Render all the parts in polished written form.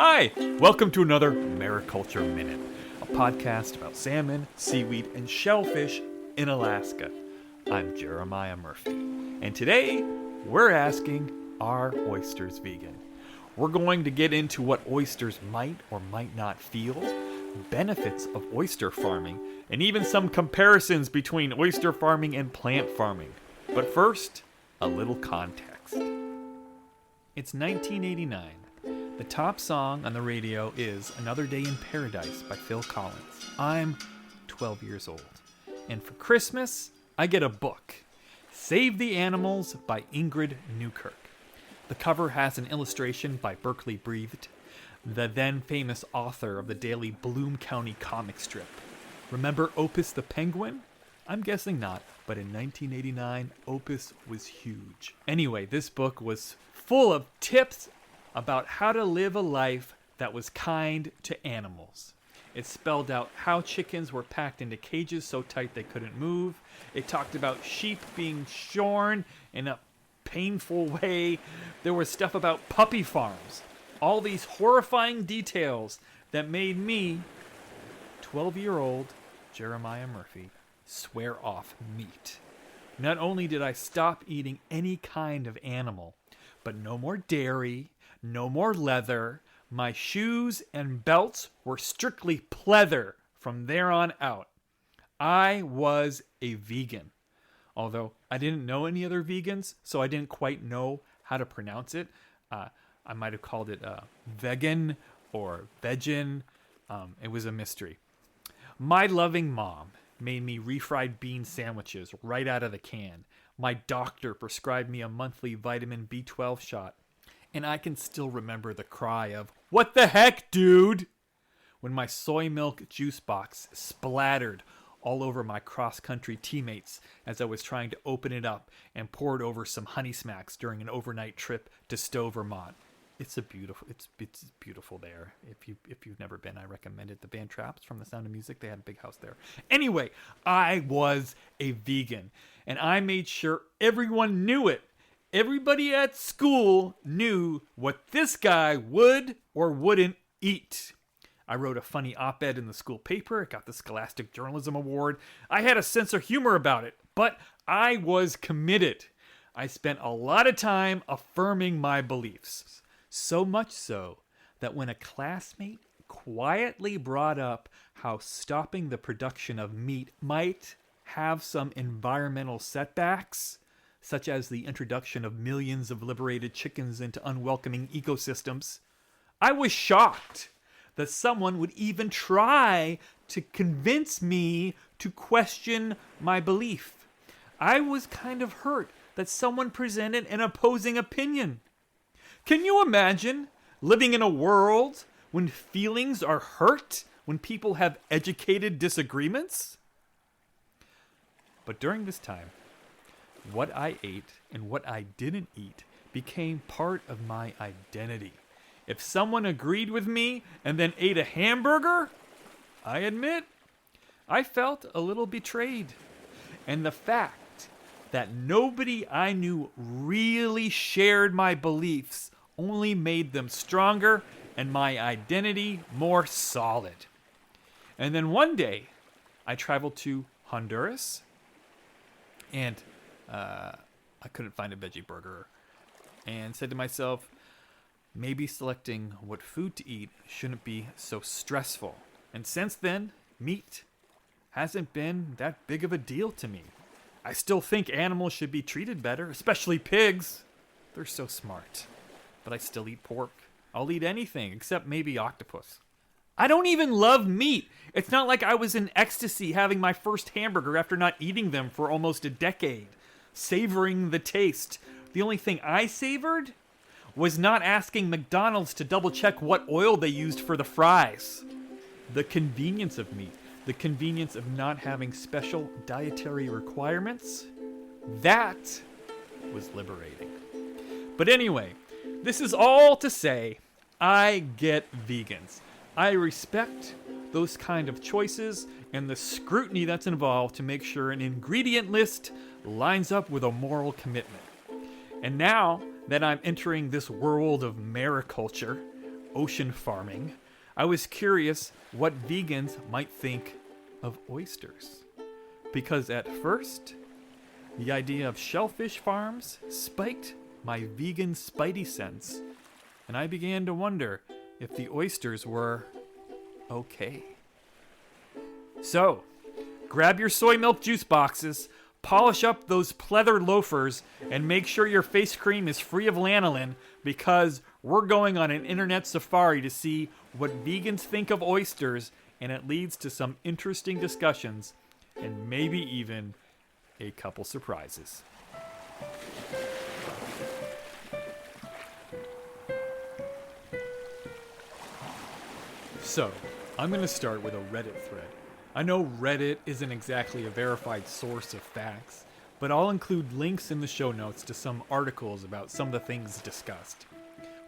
Hi, welcome to another Mariculture Minute, a podcast about salmon, seaweed, and shellfish in Alaska. I'm Jeremiah Murphy, and today we're asking, are oysters vegan? We're going to get into what oysters might or might not feel, benefits of oyster farming, and even some comparisons between oyster farming and plant farming. But first, a little context. It's 1989. The top song on the radio is Another Day in Paradise by Phil Collins. I'm 12 years old. And for Christmas, I get a book, Save the Animals by Ingrid Newkirk. The cover has an illustration by Berkeley Breathed, the then famous author of the daily Bloom County comic strip. Remember Opus the Penguin? I'm guessing not, but in 1989, Opus was huge. Anyway, this book was full of tips about how to live a life that was kind to animals. It spelled out how chickens were packed into cages so tight they couldn't move. It talked about sheep being shorn in a painful way. There was stuff about puppy farms. All these horrifying details that made me, 12-year-old Jeremiah Murphy, swear off meat. Not only did I stop eating any kind of animal, but no more dairy, no more leather. My shoes and belts were strictly pleather from there on out. I was a vegan. Although I didn't know any other vegans, so I didn't quite know how to pronounce it. I might have called it vegan or vegin. It was a mystery. My loving mom made me refried bean sandwiches right out of the can. My doctor prescribed me a monthly vitamin B12 shot. And I can still remember the cry of, "What the heck, dude?" when my soy milk juice box splattered all over my cross-country teammates as I was trying to open it up and pour it over some Honey Smacks during an overnight trip to Stowe, Vermont. It's beautiful there. If you've never been, I recommend it. The band Traps from The Sound of Music, they had a big house there. Anyway, I was a vegan, and I made sure everyone knew it. Everybody at school knew what this guy would or wouldn't eat. I wrote a funny op-ed in the school paper. It got the Scholastic Journalism Award. I had a sense of humor about it, but I was committed. I spent a lot of time affirming my beliefs. So much so that when a classmate quietly brought up how stopping the production of meat might have some environmental setbacks, such as the introduction of millions of liberated chickens into unwelcoming ecosystems, I was shocked that someone would even try to convince me to question my belief. I was kind of hurt that someone presented an opposing opinion. Can you imagine living in a world when feelings are hurt, when people have educated disagreements? But during this time, what I ate and what I didn't eat became part of my identity. If someone agreed with me and then ate a hamburger, I admit, I felt a little betrayed. And the fact that nobody I knew really shared my beliefs only made them stronger and my identity more solid. And then one day, I traveled to Honduras, and I couldn't find a veggie burger, and said to myself, maybe selecting what food to eat shouldn't be so stressful. And since then, meat hasn't been that big of a deal to me. I still think animals should be treated better, especially pigs. They're so smart. But I still eat pork. I'll eat anything except maybe octopus. I don't even love meat. It's not like I was in ecstasy having my first hamburger after not eating them for almost a decade, savoring the taste. The only thing I savored was not asking McDonald's to double check what oil they used for the fries. The convenience of meat, the convenience of not having special dietary requirements, that was liberating. But anyway, this is all to say, I get vegans. I respect those kind of choices and the scrutiny that's involved to make sure an ingredient list lines up with a moral commitment. And now that I'm entering this world of mariculture, ocean farming, I was curious what vegans might think of oysters. Because at first, the idea of shellfish farms spiked my vegan spidey sense, and I began to wonder if the oysters were okay. So, grab your soy milk juice boxes, polish up those pleather loafers, and make sure your face cream is free of lanolin, because we're going on an internet safari to see what vegans think of oysters, and it leads to some interesting discussions, and maybe even a couple surprises. So, I'm going to start with a Reddit thread. I know Reddit isn't exactly a verified source of facts, but I'll include links in the show notes to some articles about some of the things discussed.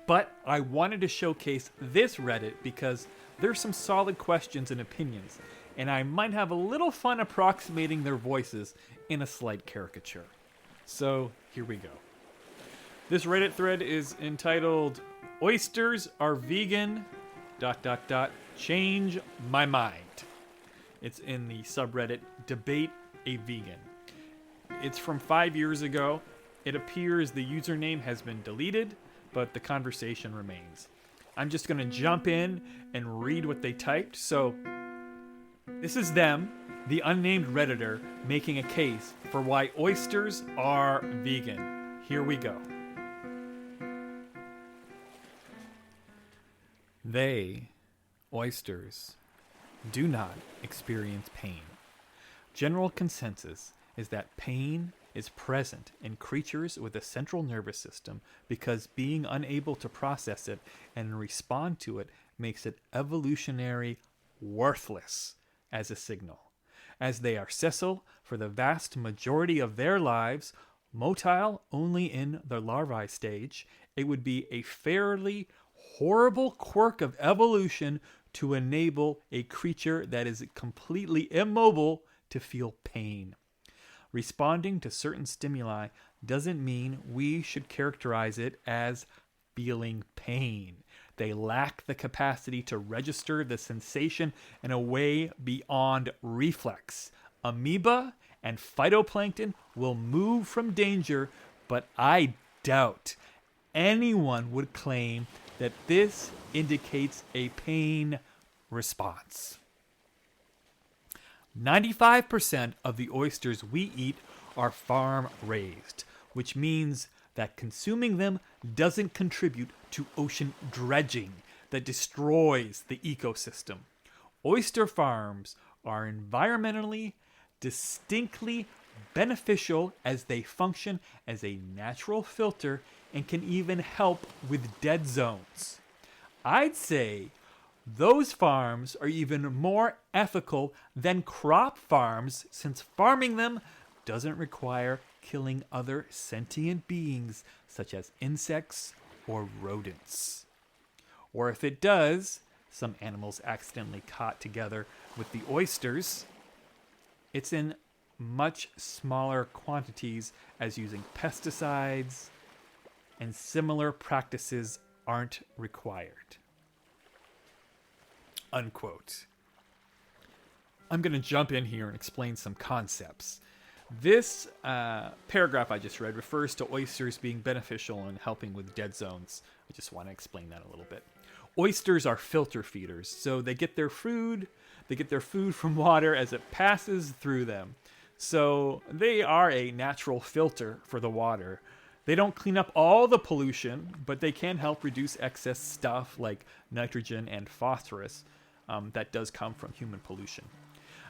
But I wanted to showcase this Reddit because there's some solid questions and opinions, and I might have a little fun approximating their voices in a slight caricature. So, here we go. This Reddit thread is entitled, "Oysters are vegan... ... change my mind." It's in the subreddit Debate a Vegan. It's from 5 years ago. It appears the username has been deleted, but the conversation remains. I'm just going to jump in and read what they typed. So, this is them, the unnamed Redditor, making a case for why oysters are vegan. Here we go. They, oysters, do not experience pain. General consensus is that pain is present in creatures with a central nervous system because being unable to process it and respond to it makes it evolutionary worthless as a signal. As they are sessile for the vast majority of their lives, motile only in the larvae stage, it would be a fairly horrible quirk of evolution to enable a creature that is completely immobile to feel pain. Responding to certain stimuli doesn't mean we should characterize it as feeling pain. They lack the capacity to register the sensation in a way beyond reflex. Amoeba and phytoplankton will move from danger, but I doubt anyone would claim that this indicates a pain response. 95% of the oysters we eat are farm raised, which means that consuming them doesn't contribute to ocean dredging that destroys the ecosystem. Oyster farms are environmentally distinctly beneficial as they function as a natural filter and can even help with dead zones. I'd say those farms are even more ethical than crop farms, since farming them doesn't require killing other sentient beings such as insects or rodents. Or if it does, some animals accidentally caught together with the oysters, it's in much smaller quantities, as using pesticides and similar practices aren't required. Unquote. I'm going to jump in here and explain some concepts. This paragraph I just read refers to oysters being beneficial in helping with dead zones. I just want to explain that a little bit. Oysters are filter feeders, so they get their food from water as it passes through them. So they are a natural filter for the water. They don't clean up all the pollution, but they can help reduce excess stuff like nitrogen and phosphorus that does come from human pollution.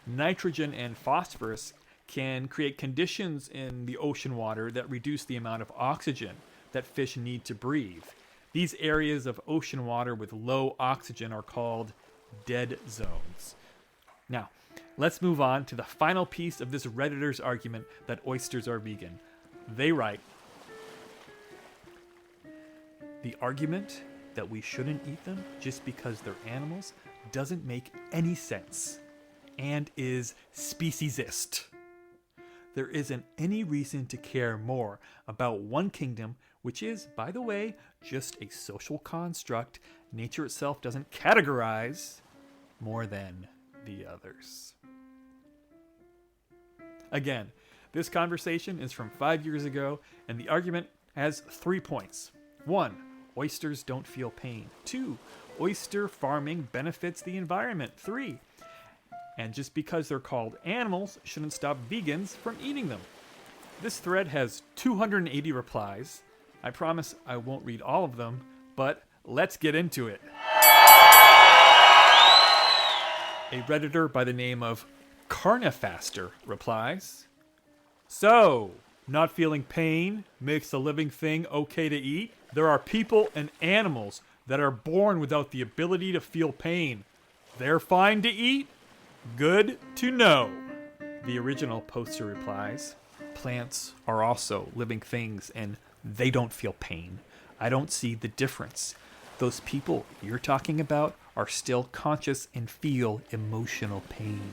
Nitrogen and phosphorus can create conditions in the ocean water that reduce the amount of oxygen that fish need to breathe. These areas of ocean water with low oxygen are called dead zones. Now, let's move on to the final piece of this Redditor's argument that oysters are vegan. They write, "The argument that we shouldn't eat them just because they're animals doesn't make any sense and is speciesist. there isn't any reason to care more about one kingdom, which is, by the way, just a social construct nature itself doesn't categorize, more than the others. Again, this conversation is from 5 years ago, and the argument has 3 points. 1, oysters don't feel pain. 2, oyster farming benefits the environment. 3, and just because they're called animals shouldn't stop vegans from eating them. This thread has 280 replies. I promise I won't read all of them, but let's get into it. A Redditor by the name of Carnifaster replies, "So, not feeling pain makes a living thing okay to eat? There are people and animals that are born without the ability to feel pain. They're fine to eat? Good to know." The original poster replies, "Plants are also living things and they don't feel pain. I don't see the difference. Those people you're talking about are still conscious and feel emotional pain."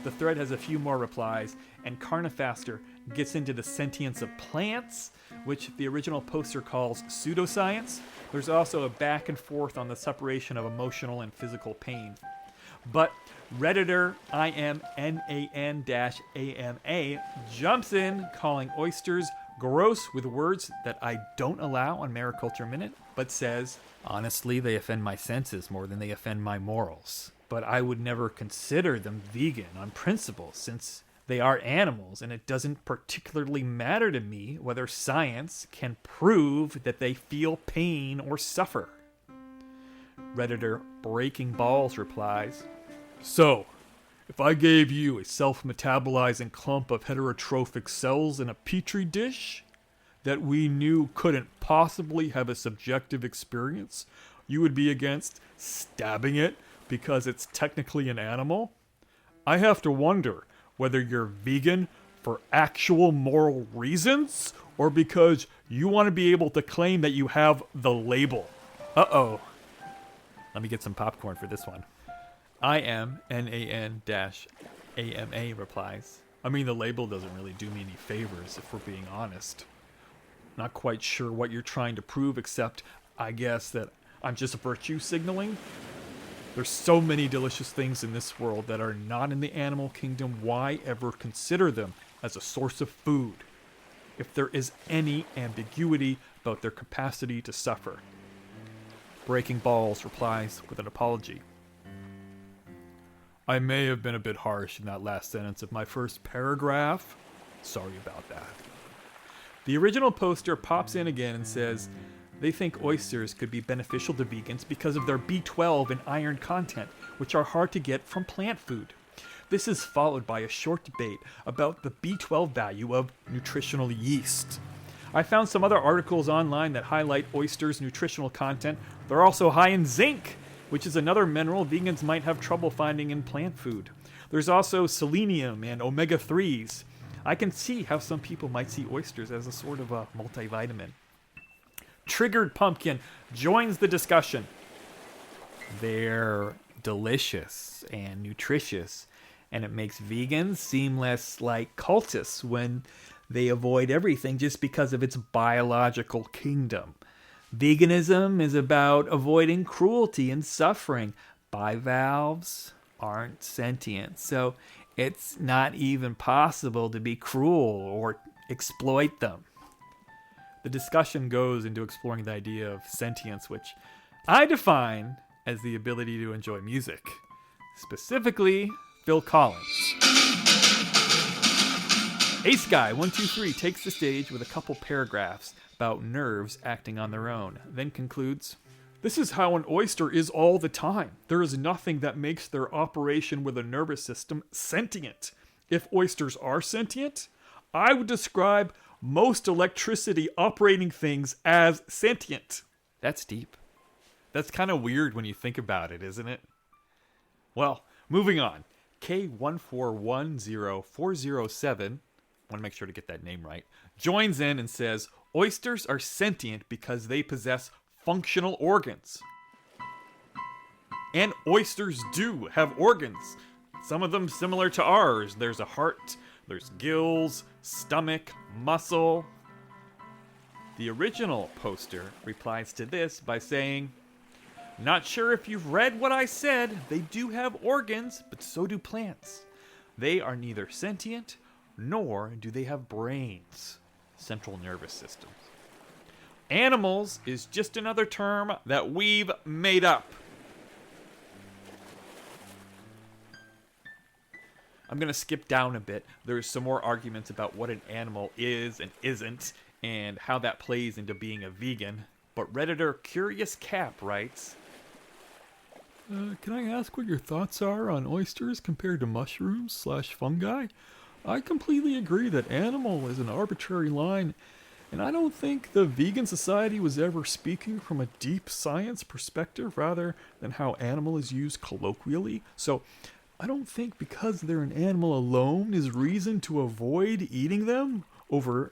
The thread has a few more replies, and Carnifaster gets into the sentience of plants, which the original poster calls pseudoscience. There's also a back and forth on the separation of emotional and physical pain. But Redditor IMNAN-AMA jumps in, calling oysters gross with words that I don't allow on Mariculture Minute, but says, "Honestly, they offend my senses more than they offend my morals. But I would never consider them vegan on principle, since they are animals, and it doesn't particularly matter to me whether science can prove that they feel pain or suffer." Redditor Breaking Balls replies, "So, if I gave you a self-metabolizing clump of heterotrophic cells in a petri dish that we knew couldn't possibly have a subjective experience, you would be against stabbing it because it's technically an animal? I have to wonder whether you're vegan for actual moral reasons or because you want to be able to claim that you have the label." Uh-oh. Let me get some popcorn for this one. IMNAN-AMA replies, "I mean, the label doesn't really do me any favors if we're being honest. Not quite sure what you're trying to prove, except, I guess, that I'm just virtue signaling. There's so many delicious things in this world that are not in the animal kingdom. Why ever consider them as a source of food if there is any ambiguity about their capacity to suffer?" Breaking Balls replies with an apology. "I may have been a bit harsh in that last sentence of my first paragraph. Sorry about that." The original poster pops in again and says they think oysters could be beneficial to vegans because of their B12 and iron content, which are hard to get from plant food. This is followed by a short debate about the B12 value of nutritional yeast. I found some other articles online that highlight oysters' nutritional content. They're also high in zinc, which is another mineral vegans might have trouble finding in plant food. There's also selenium and omega-3s. I can see how some people might see oysters as a sort of a multivitamin. Triggered Pumpkin joins the discussion. They're delicious and nutritious, and it makes vegans seem less like cultists when they avoid everything just because of its biological kingdom. Veganism is about avoiding cruelty and suffering. Bivalves aren't sentient, so it's not even possible to be cruel or exploit them. The discussion goes into exploring the idea of sentience, which I define as the ability to enjoy music. Specifically, Phil Collins. Ace Guy 123 takes the stage with a couple paragraphs about nerves acting on their own, then concludes, "This is how an oyster is all the time. There is nothing that makes their operation with a nervous system sentient. If oysters are sentient, I would describe most electricity operating things as sentient." That's deep. That's kind of weird when you think about it, isn't it? Well, moving on. K1410407, want to make sure to get that name right, joins in and says, "Oysters are sentient because they possess functional organs." And oysters do have organs. Some of them similar to ours. There's a heart, There's gills, stomach, muscle. The original poster replies to this by saying, "Not sure if you've read what I said. They do have organs, but so do plants. They are neither sentient, nor do they have brains." Central nervous systems. Animals is just another term that we've made up. I'm going to skip down a bit. There's some more arguments about what an animal is and isn't, and how that plays into being a vegan. But Redditor Curious Cap writes, Can I ask what your thoughts are on oysters compared to mushrooms/fungi? I completely agree that animal is an arbitrary line, and I don't think the Vegan Society was ever speaking from a deep science perspective rather than how animal is used colloquially. So I don't think because they're an animal alone is reason to avoid eating them over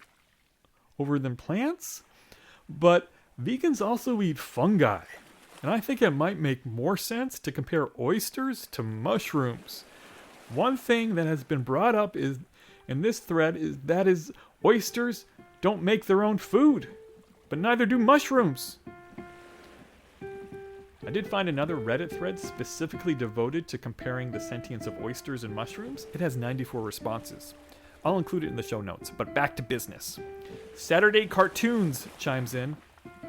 than plants. But vegans also eat fungi, and I think it might make more sense to compare oysters to mushrooms. One thing that has been brought up is in this thread is oysters don't make their own food, but neither do mushrooms. I did find another Reddit thread specifically devoted to comparing the sentience of oysters and mushrooms. It has 94 responses. I'll include it in the show notes, but back to business. Saturday Cartoons chimes in.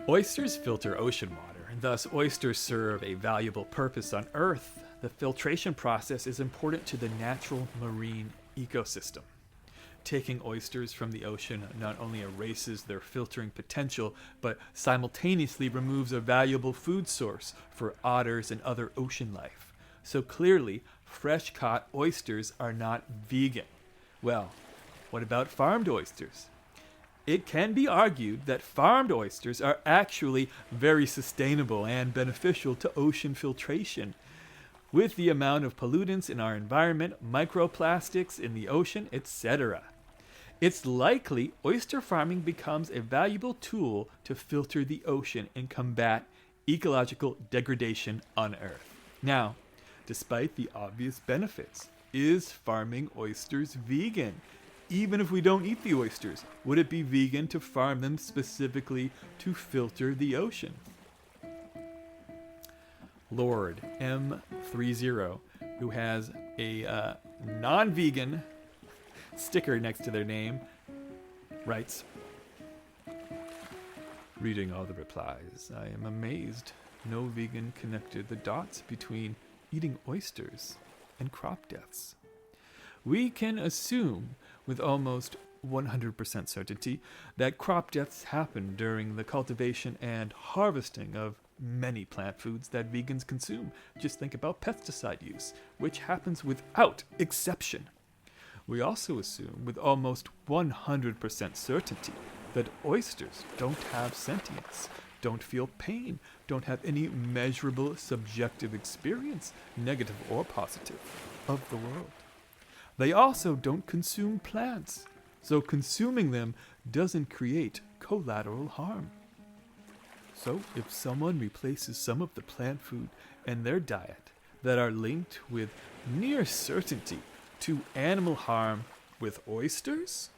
Oysters filter ocean water, and thus oysters serve a valuable purpose on Earth. The filtration process is important to the natural marine ecosystem. Taking oysters from the ocean not only erases their filtering potential, but simultaneously removes a valuable food source for otters and other ocean life. So clearly, fresh-caught oysters are not vegan. Well, what about farmed oysters? It can be argued that farmed oysters are actually very sustainable and beneficial to ocean filtration. With the amount of pollutants in our environment, microplastics in the ocean, etc., it's likely oyster farming becomes a valuable tool to filter the ocean and combat ecological degradation on Earth. Now, despite the obvious benefits, is farming oysters vegan? Even if we don't eat the oysters, would it be vegan to farm them specifically to filter the ocean? Lord M30, who has a non-vegan sticker next to their name, writes, "Reading all the replies, I am amazed no vegan connected the dots between eating oysters and crop deaths. We can assume with almost 100% certainty that crop deaths happen during the cultivation and harvesting of many plant foods that vegans consume. Just think about pesticide use, which happens without exception. We also assume with almost 100% certainty that oysters don't have sentience, don't feel pain, don't have any measurable subjective experience, negative or positive, of the world. They also don't consume plants, so consuming them doesn't create collateral harm. So if someone replaces some of the plant food in their diet that are linked with near certainty to animal harm with oysters,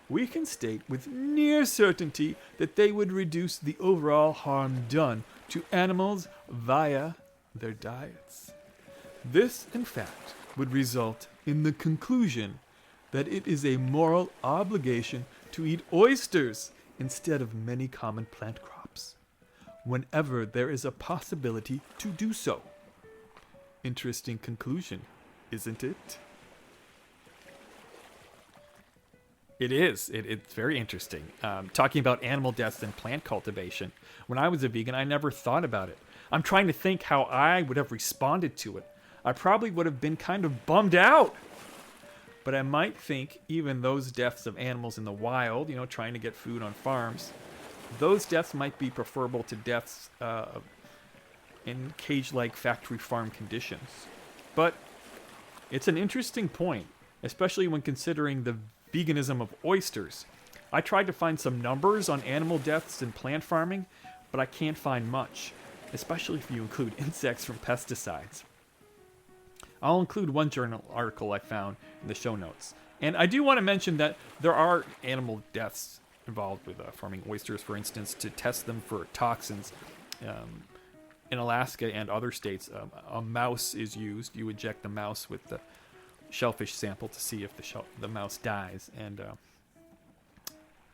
we can state with near certainty that they would reduce the overall harm done to animals via their diets. This, in fact, would result in the conclusion that it is a moral obligation to eat oysters instead of many common plant crops, whenever there is a possibility to do so. Interesting conclusion, isn't it?" It is. It's very interesting. Talking about animal deaths and plant cultivation. When I was a vegan, I never thought about it. I'm trying to think how I would have responded to it. I probably would have been kind of bummed out. But I might think even those deaths of animals in the wild, trying to get food on farms, those deaths might be preferable to deaths in cage-like factory farm conditions. But it's an interesting point, especially when considering the veganism of oysters. I tried to find some numbers on animal deaths in plant farming, but I can't find much, especially if you include insects from pesticides. I'll include one journal article I found in the show notes. And I do want to mention that there are animal deaths involved with farming oysters, for instance, to test them for toxins. In Alaska and other states, a mouse is used. You inject the mouse with the shellfish sample to see if the mouse dies. And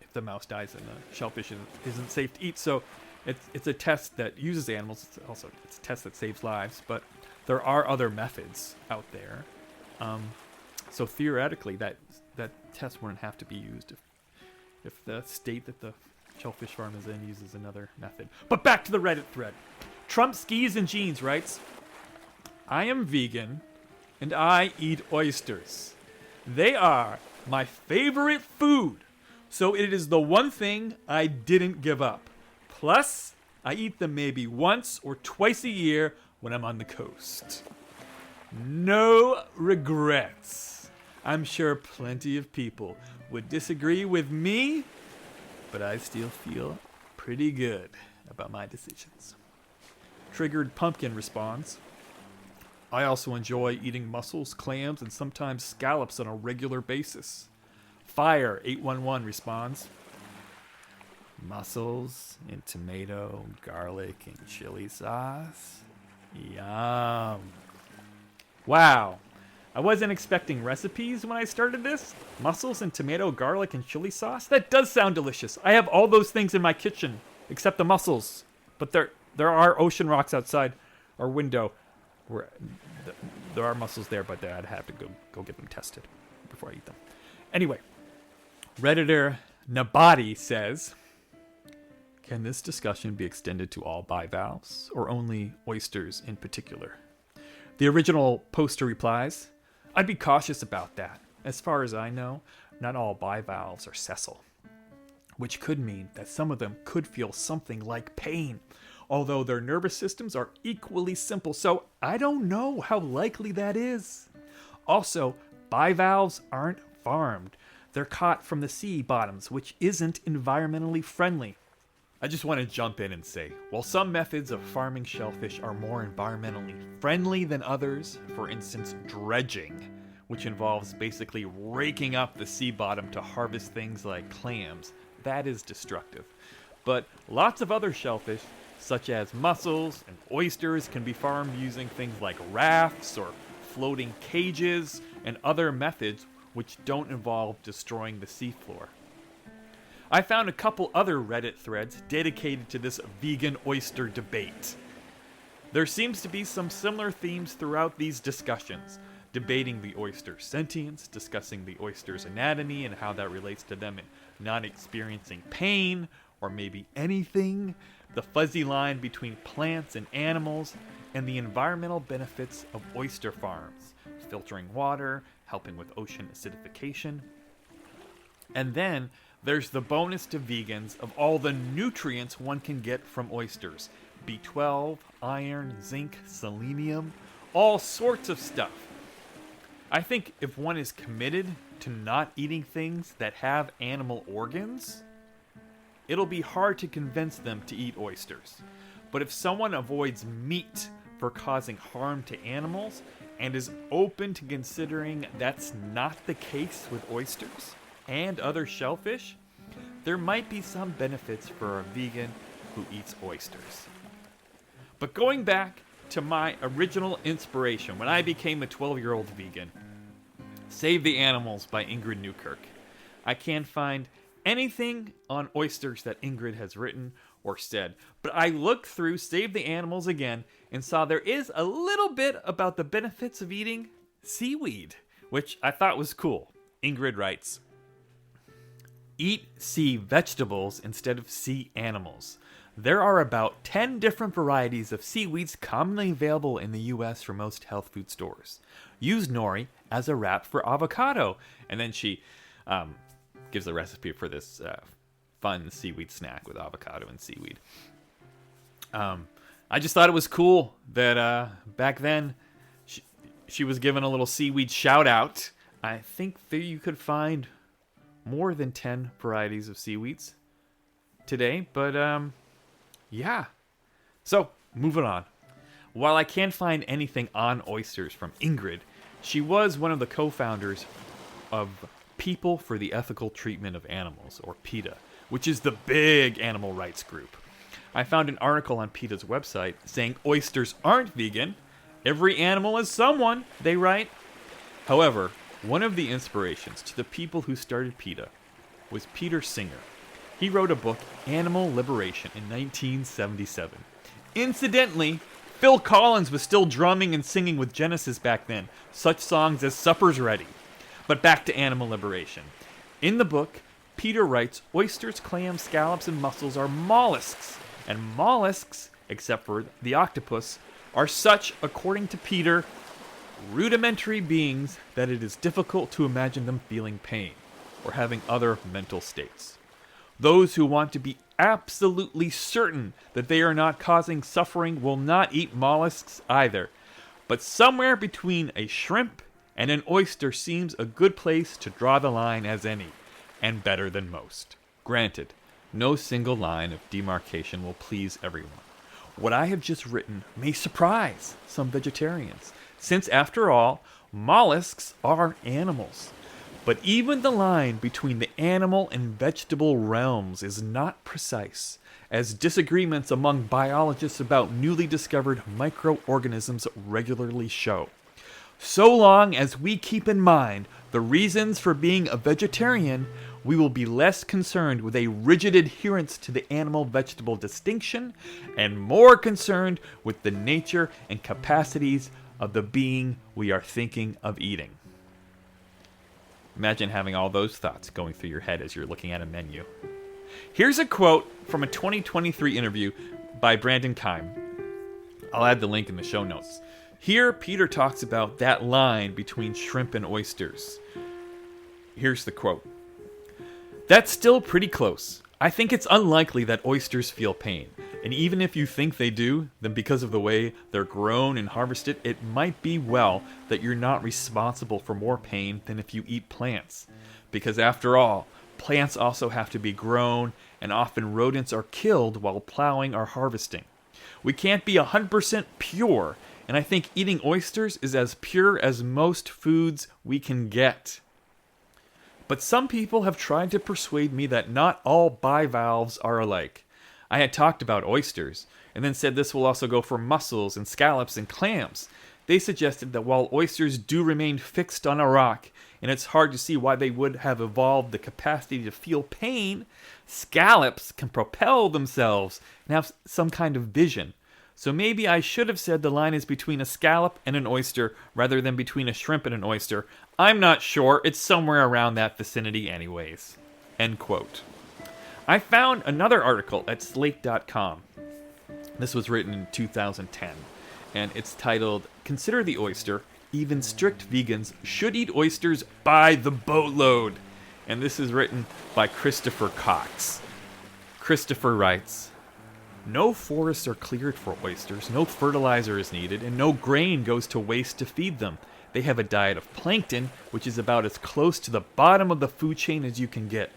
if the mouse dies, then the shellfish isn't safe to eat. So it's a test that uses animals. It's a test that saves lives. But there are other methods out there. So theoretically, that test wouldn't have to be used if the state that the shellfish farm is in uses another method. But back to the Reddit thread. Trump Skis and Jeans writes, I am vegan and I eat oysters. They are my favorite food, so it is the one thing I didn't give up. Plus, I eat them maybe once or twice a year when I'm on the coast. No regrets. I'm sure plenty of people would disagree with me, but I still feel pretty good about my decisions. Triggered Pumpkin responds, I also enjoy eating mussels, clams, and sometimes scallops on a regular basis. Fire 811 responds, mussels in tomato, garlic, and chili sauce. Yum. Wow. I wasn't expecting recipes when I started this. Mussels and tomato, garlic, and chili sauce? That does sound delicious. I have all those things in my kitchen, except the mussels. But there are ocean rocks outside our window. Where there are mussels there, but I'd have to go get them tested before I eat them. Anyway, Redditor Nabati says, can this discussion be extended to all bivalves, or only oysters in particular? The original poster replies, I'd be cautious about that. As far as I know, not all bivalves are sessile, which could mean that some of them could feel something like pain, although their nervous systems are equally simple, so I don't know how likely that is. Also, bivalves aren't farmed. They're caught from the sea bottoms, which isn't environmentally friendly. I just want to jump in and say, while some methods of farming shellfish are more environmentally friendly than others, for instance, dredging, which involves basically raking up the sea bottom to harvest things like clams, that is destructive. But lots of other shellfish, such as mussels and oysters, can be farmed using things like rafts or floating cages and other methods which don't involve destroying the seafloor. I found a couple other Reddit threads dedicated to this vegan oyster debate. There seems to be some similar themes throughout these discussions, debating the oyster's sentience, discussing the oyster's anatomy and how that relates to them not experiencing pain or maybe anything, the fuzzy line between plants and animals, and the environmental benefits of oyster farms, filtering water, helping with ocean acidification. And then there's the bonus to vegans of all the nutrients one can get from oysters. B12, iron, zinc, selenium, all sorts of stuff. I think if one is committed to not eating things that have animal organs, it'll be hard to convince them to eat oysters. But if someone avoids meat for causing harm to animals and is open to considering that's not the case with oysters and other shellfish, there might be some benefits for a vegan who eats oysters. But going back to my original inspiration when I became a 12-year-old vegan, Save the Animals by Ingrid Newkirk. I can't find anything on oysters that Ingrid has written or said, but I looked through Save the Animals again and saw there is a little bit about the benefits of eating seaweed, which I thought was cool. Ingrid writes, eat sea vegetables instead of sea animals. There are about 10 different varieties of seaweeds commonly available in the U.S. from most health food stores. Use nori as a wrap for avocado. And then she gives a recipe for this fun seaweed snack with avocado and seaweed. I just thought it was cool that back then she was given a little seaweed shout out. I think that you could find more than 10 varieties of seaweeds today, but yeah. So, moving on. While I can't find anything on oysters from Ingrid, she was one of the co-founders of People for the Ethical Treatment of Animals, or PETA, which is the big animal rights group. I found an article on PETA's website saying oysters aren't vegan. Every animal is someone, they write. However, one of the inspirations to the people who started PETA was Peter Singer. He wrote a book, Animal Liberation, in 1977. Incidentally, Phil Collins was still drumming and singing with Genesis back then, such songs as Supper's Ready. But back to animal liberation. In the book, Peter writes, oysters, clams, scallops, and mussels are mollusks. And mollusks, except for the octopus, are such, according to Peter, rudimentary beings that it is difficult to imagine them feeling pain or having other mental states. Those who want to be absolutely certain that they are not causing suffering will not eat mollusks either. But somewhere between a shrimp and an oyster seems a good place to draw the line as any, and better than most. Granted, no single line of demarcation will please everyone. What I have just written may surprise some vegetarians, since after all, mollusks are animals. But even the line between the animal and vegetable realms is not precise, as disagreements among biologists about newly discovered microorganisms regularly show. So long as we keep in mind the reasons for being a vegetarian, we will be less concerned with a rigid adherence to the animal-vegetable distinction and more concerned with the nature and capacities of the being we are thinking of eating. Imagine having all those thoughts going through your head as you're looking at a menu. Here's a quote from a 2023 interview by Brandon Keim. I'll add the link in the show notes. Here, Peter talks about that line between shrimp and oysters. Here's the quote. That's still pretty close. I think it's unlikely that oysters feel pain. And even if you think they do, then because of the way they're grown and harvested, it might be well that you're not responsible for more pain than if you eat plants. Because after all, plants also have to be grown, and often rodents are killed while plowing or harvesting. We can't be 100% pure, and I think eating oysters is as pure as most foods we can get. But some people have tried to persuade me that not all bivalves are alike. I had talked about oysters, and then said this will also go for mussels and scallops and clams. They suggested that while oysters do remain fixed on a rock, and it's hard to see why they would have evolved the capacity to feel pain, scallops can propel themselves and have some kind of vision. So maybe I should have said the line is between a scallop and an oyster rather than between a shrimp and an oyster. I'm not sure. It's somewhere around that vicinity anyways. End quote. I found another article at slate.com. This was written in 2010, and it's titled, Consider the Oyster. Even strict vegans should eat oysters by the boatload. And this is written by Christopher Cox. Christopher writes, no forests are cleared for oysters, no fertilizer is needed, and no grain goes to waste to feed them. They have a diet of plankton, which is about as close to the bottom of the food chain as you can get.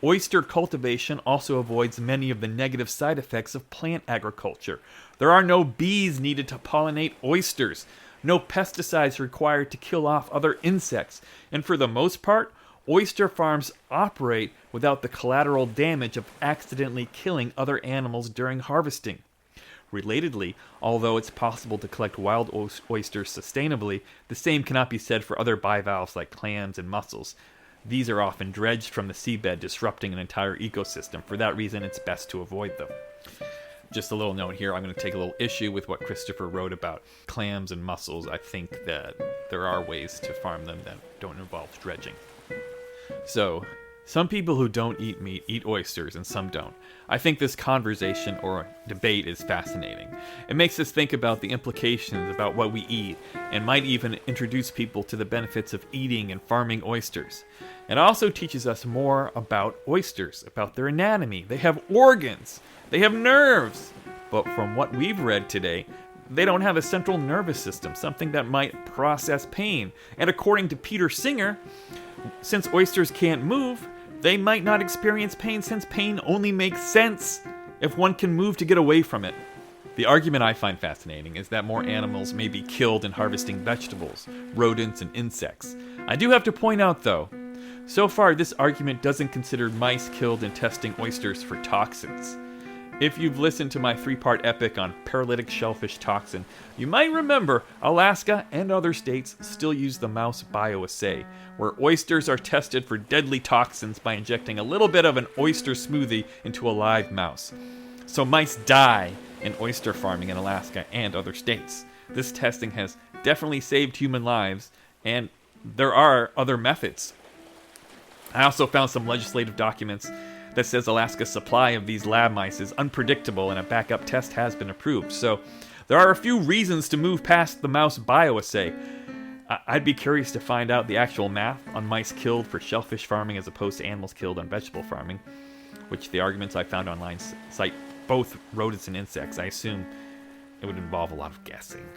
Oyster cultivation also avoids many of the negative side effects of plant agriculture. There are no bees needed to pollinate oysters, no pesticides required to kill off other insects, and for the most part, oyster farms operate without the collateral damage of accidentally killing other animals during harvesting. Relatedly, although it's possible to collect wild oysters sustainably, the same cannot be said for other bivalves like clams and mussels. These are often dredged from the seabed, disrupting an entire ecosystem. For that reason, it's best to avoid them. Just a little note here, I'm going to take a little issue with what Christopher wrote about clams and mussels. I think that there are ways to farm them that don't involve dredging. So, some people who don't eat meat eat oysters and some don't. I think this conversation or debate is fascinating. It makes us think about the implications about what we eat and might even introduce people to the benefits of eating and farming oysters. It also teaches us more about oysters, about their anatomy. They have organs, they have nerves, but from what we've read today, they don't have a central nervous system, something that might process pain. And according to Peter Singer, since oysters can't move, they might not experience pain since pain only makes sense if one can move to get away from it. The argument I find fascinating is that more animals may be killed in harvesting vegetables, rodents, and insects. I do have to point out, though, so far this argument doesn't consider mice killed in testing oysters for toxins. If you've listened to my 3-part epic on paralytic shellfish toxin, you might remember Alaska and other states still use the mouse bioassay, where oysters are tested for deadly toxins by injecting a little bit of an oyster smoothie into a live mouse. So mice die in oyster farming in Alaska and other states. This testing has definitely saved human lives, and there are other methods. I also found some legislative documents that says Alaska's supply of these lab mice is unpredictable and a backup test has been approved. So there are a few reasons to move past the mouse bioassay. I'd be curious to find out the actual math on mice killed for shellfish farming as opposed to animals killed on vegetable farming, which the arguments I found online cite both rodents and insects. I assume it would involve a lot of guessing.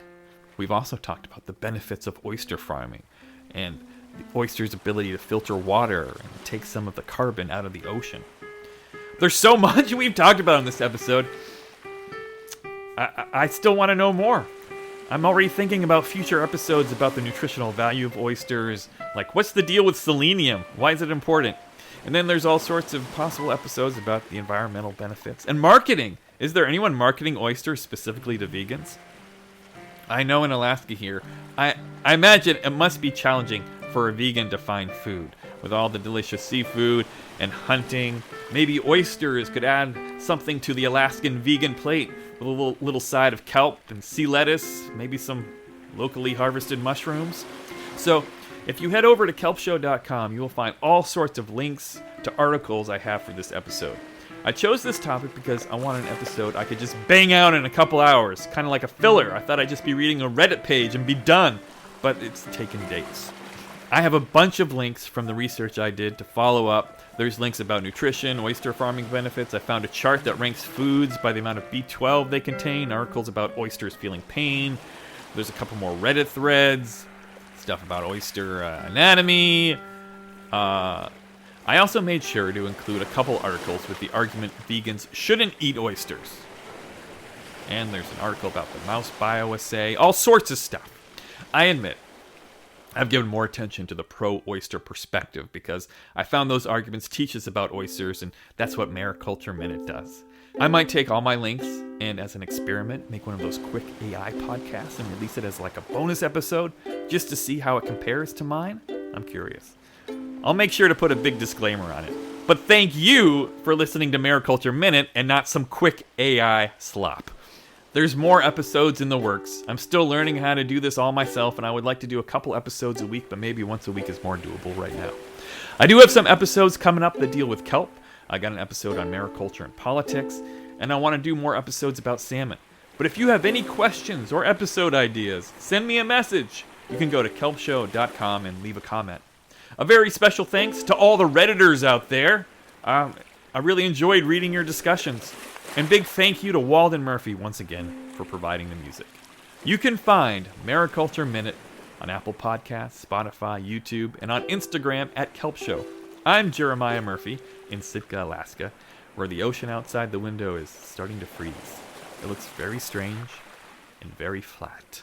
We've also talked about the benefits of oyster farming and the oyster's ability to filter water and take some of the carbon out of the ocean. There's so much we've talked about in this episode. I still want to know more. I'm already thinking about future episodes about the nutritional value of oysters. Like, what's the deal with selenium? Why is it important? And then there's all sorts of possible episodes about the environmental benefits. And marketing! Is there anyone marketing oysters specifically to vegans? I know in Alaska here, I imagine it must be challenging for a vegan to find food. With all the delicious seafood and hunting, maybe oysters could add something to the Alaskan vegan plate with a little side of kelp and sea lettuce, maybe some locally harvested mushrooms. So if you head over to kelpshow.com, you will find all sorts of links to articles I have for this episode. I chose this topic because I wanted an episode I could just bang out in a couple hours, kind of like a filler. I thought I'd just be reading a Reddit page and be done, but it's taken days. I have a bunch of links from the research I did to follow up. There's links about nutrition, oyster farming benefits. I found a chart that ranks foods by the amount of B12 they contain, articles about oysters feeling pain. There's a couple more Reddit threads, stuff about oyster anatomy. I also made sure to include a couple articles with the argument vegans shouldn't eat oysters. And there's an article about the mouse bioassay, all sorts of stuff. I admit, I've given more attention to the pro-oyster perspective because I found those arguments teach us about oysters, and that's what Mariculture Minute does. I might take all my links and, as an experiment, make one of those quick AI podcasts and release it as like a bonus episode just to see how it compares to mine. I'm curious. I'll make sure to put a big disclaimer on it. But thank you for listening to Mariculture Minute and not some quick AI slop. There's more episodes in the works. I'm still learning how to do this all myself, and I would like to do a couple episodes a week, but maybe once a week is more doable right now. I do have some episodes coming up that deal with kelp. I got an episode on mariculture and politics, and I want to do more episodes about salmon. But if you have any questions or episode ideas, send me a message. You can go to kelpshow.com and leave a comment. A very special thanks to all the Redditors out there. I really enjoyed reading your discussions. And big thank you to Walden Murphy once again for providing the music. You can find Mariculture Minute on Apple Podcasts, Spotify, YouTube, and on Instagram at Kelp Show. I'm Jeremiah Murphy in Sitka, Alaska, where the ocean outside the window is starting to freeze. It looks very strange and very flat.